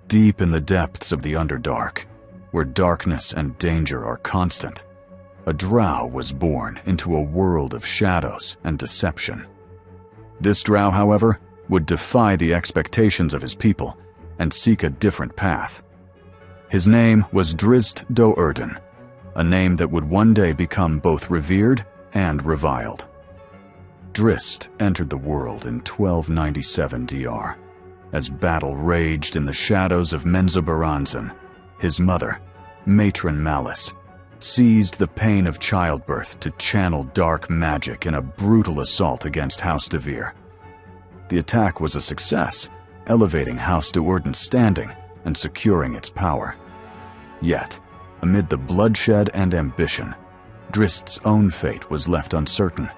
Deep in the depths of the Underdark, where darkness and danger are constant, a drow was born into a world of shadows and deception. This drow, however, would defy the expectations of his people and seek a different path. His name was Drizzt Do'Urden, a name that would one day become both revered and reviled. Drizzt entered the world in 1297 DR, as battle raged in the shadows of Menzoberranzan. His mother, Matron Malice, seized the pain of childbirth to channel dark magic in a brutal assault against House Devere. The attack was a success, elevating House Do'Urden's standing and securing its power. Yet, amid the bloodshed and ambition, Drizzt's own fate was left uncertain.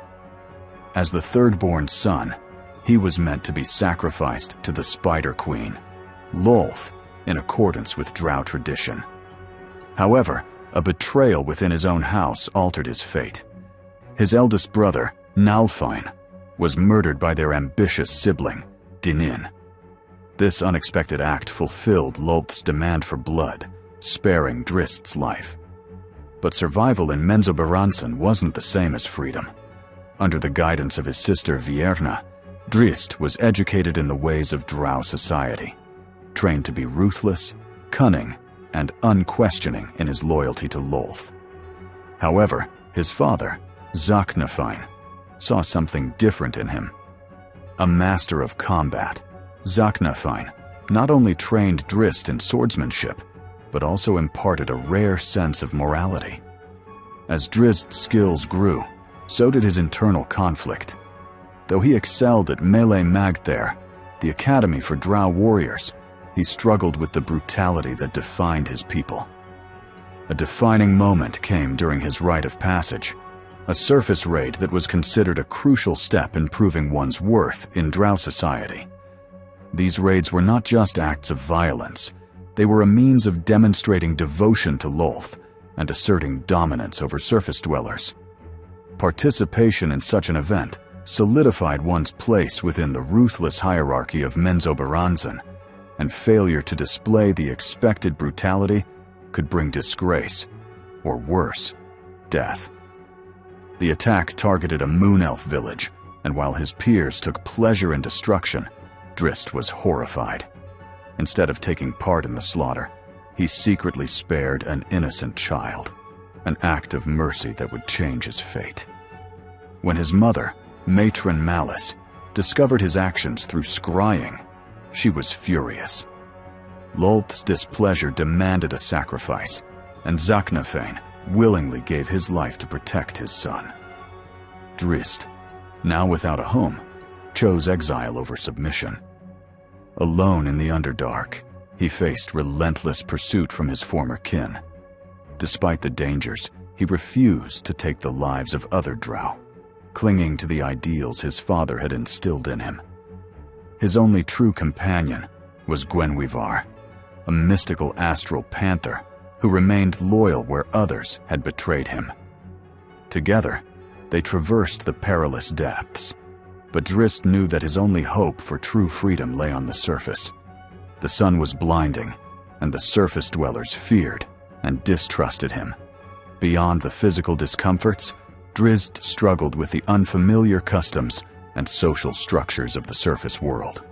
As the third-born son, he was meant to be sacrificed to the Spider Queen, Lolth, in accordance with drow tradition. However, a betrayal within his own house altered his fate. His eldest brother, Nalfine, was murdered by their ambitious sibling, Dinin. This unexpected act fulfilled Lolth's demand for blood, sparing Drizzt's life. But survival in Menzoberranzan wasn't the same as freedom. Under the guidance of his sister Vierna, Drizzt was educated in the ways of drow society, trained to be ruthless, cunning, and unquestioning in his loyalty to Lolth. However, his father, Zaknafine, saw something different in him. A master of combat, Zaknafine not only trained Drizzt in swordsmanship, but also imparted a rare sense of morality. As Drizzt's skills grew, so did his internal conflict. Though he excelled at melee magthere, the academy for drow warriors, he struggled with the brutality that defined his people. A defining moment came during his rite of passage, a surface raid that was considered a crucial step in proving one's worth in drow society. These raids were not just acts of violence, they were a means of demonstrating devotion to Lolth and asserting dominance over surface dwellers. Participation in such an event solidified one's place within the ruthless hierarchy of Menzoberranzan, and failure to display the expected brutality could bring disgrace, or worse, death. The attack targeted a moon elf village, and while his peers took pleasure in destruction, Drizzt was horrified. Instead of taking part in the slaughter, he secretly spared an innocent child, an act of mercy that would change his fate. When his mother, Matron Malice, discovered his actions through scrying, she was furious. Lolth's displeasure demanded a sacrifice, and Zaknafine willingly gave his life to protect his son. Drizzt, now without a home, chose exile over submission. Alone in the Underdark, he faced relentless pursuit from his former kin. Despite the dangers, he refused to take the lives of other drow, clinging to the ideals his father had instilled in him. His only true companion was Gwenwyvar, a mystical astral panther who remained loyal where others had betrayed him. Together, they traversed the perilous depths, but Drizzt knew that his only hope for true freedom lay on the surface. The sun was blinding, and the surface dwellers feared and distrusted him. Beyond the physical discomforts, Drizzt struggled with the unfamiliar customs and social structures of the surface world.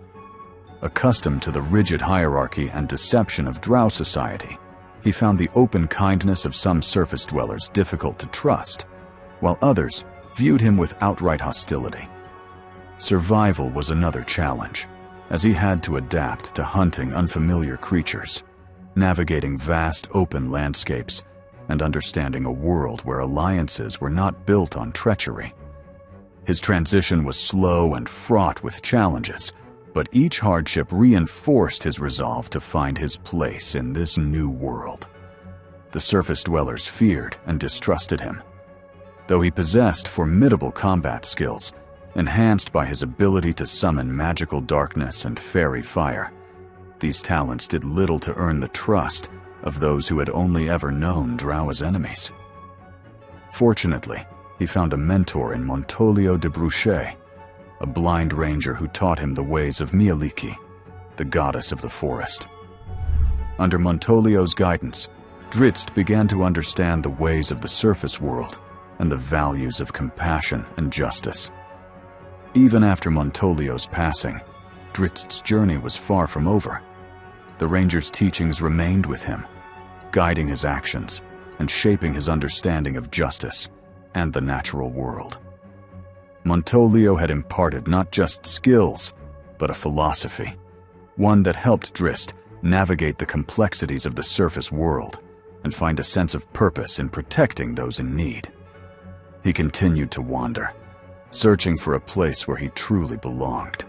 Accustomed to the rigid hierarchy and deception of drow society, he found the open kindness of some surface dwellers difficult to trust, while others viewed him with outright hostility. Survival was another challenge, as he had to adapt to hunting unfamiliar creatures, navigating vast open landscapes, and understanding a world where alliances were not built on treachery. His transition was slow and fraught with challenges, but each hardship reinforced his resolve to find his place in this new world. The surface dwellers feared and distrusted him. Though he possessed formidable combat skills, enhanced by his ability to summon magical darkness and fairy fire, these talents did little to earn the trust of those who had only ever known drow as enemies. Fortunately, he found a mentor in Montolio de Bruchet, a blind ranger who taught him the ways of Mialiki, the goddess of the forest. Under Montolio's guidance, Drizzt began to understand the ways of the surface world and the values of compassion and justice. Even after Montolio's passing, Drizzt's journey was far from over. The Ranger's teachings remained with him, guiding his actions and shaping his understanding of justice and the natural world. Montolio had imparted not just skills, but a philosophy, one that helped Drizzt navigate the complexities of the surface world and find a sense of purpose in protecting those in need. He continued to wander, searching for a place where he truly belonged.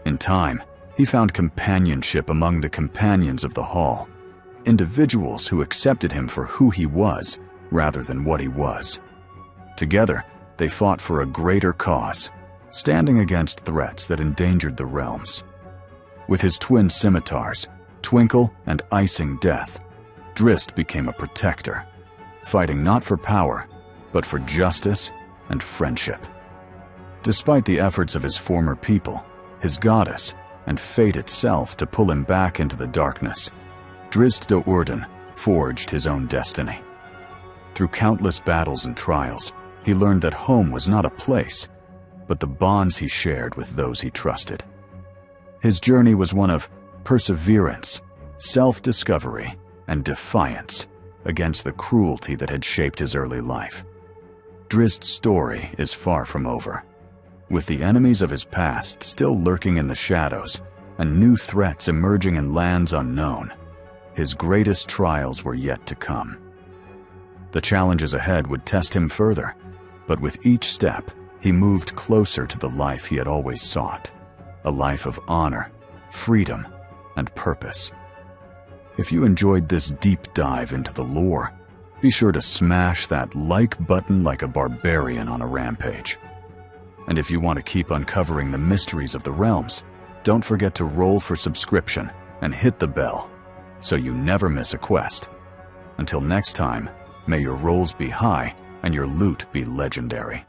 In time, he found companionship among the companions of the Hall, individuals who accepted him for who he was rather than what he was. Together, they fought for a greater cause, standing against threats that endangered the realms. With his twin scimitars, Twinkle and Icing Death, Drizzt became a protector, fighting not for power, but for justice and friendship. Despite the efforts of his former people, his goddess, and fate itself to pull him back into the darkness, Drizzt Do'Urden forged his own destiny. Through countless battles and trials, he learned that home was not a place, but the bonds he shared with those he trusted. His journey was one of perseverance, self-discovery, and defiance against the cruelty that had shaped his early life. Drizzt's story is far from over. With the enemies of his past still lurking in the shadows and new threats emerging in lands unknown, his greatest trials were yet to come. The challenges ahead would test him further, but with each step, he moved closer to the life he had always sought, a life of honor, freedom, and purpose. If you enjoyed this deep dive into the lore, be sure to smash that like button like a barbarian on a rampage. And if you want to keep uncovering the mysteries of the realms, don't forget to roll for subscription and hit the bell so you never miss a quest. Until next time, may your rolls be high and your loot be legendary.